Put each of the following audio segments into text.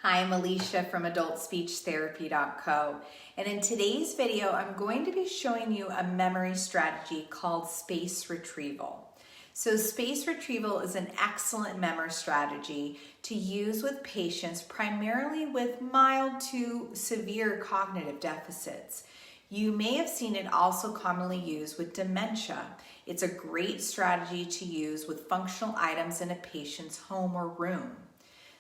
Hi, I'm Alisha from adultspeechtherapy.co, and in today's video I'm going to be showing you a memory strategy called spaced retrieval. So spaced retrieval is an excellent memory strategy to use with patients primarily with mild to severe cognitive deficits. You may have seen it also commonly used with dementia. It's a great strategy to use with functional items in a patient's home or room.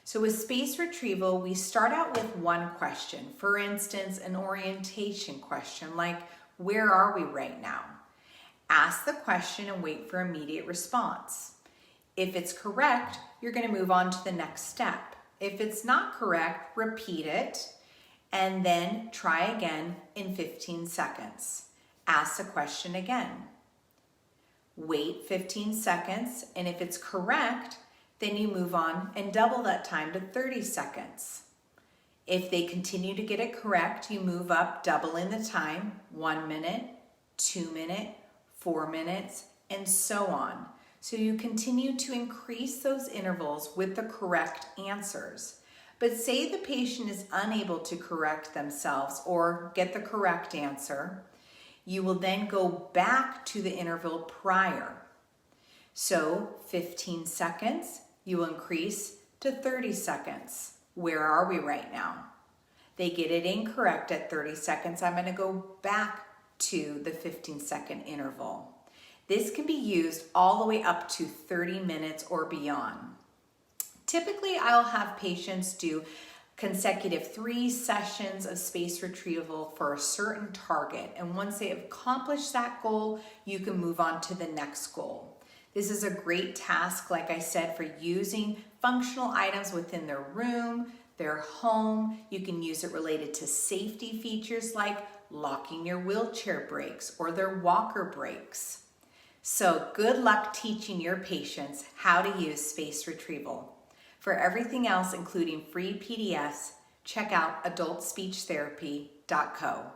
So with spaced retrieval, we start out with one question. For instance, an orientation question like, where are we right now? Ask the question and wait for immediate response. If it's correct, you're going to move on to the next step. If it's not correct, repeat it and then try again in 15 seconds. Ask the question again. Wait 15 seconds, and if it's correct, then you move on and double that time to 30 seconds. If they continue to get it correct, you move up, doubling the time, 1 minute, 2 minutes, 4 minutes, and so on. So you continue to increase those intervals with the correct answers. But say the patient is unable to correct themselves or get the correct answer, you will then go back to the interval prior. So 15 seconds, you will increase to 30 seconds. Where are we right now? They get it incorrect at 30 seconds. I'm going to go back to the 15-second interval. This can be used all the way up to 30 minutes or beyond. Typically, I'll have patients do consecutive 3 sessions of spaced retrieval for a certain target. And once they have accomplished that goal, you can move on to the next goal. This is a great task, like I said, for using functional items within their room, their home. You can use it related to safety features like locking your wheelchair brakes or their walker brakes. So good luck teaching your patients how to use spaced retrieval. For everything else, including free PDFs, check out adultspeechtherapy.co.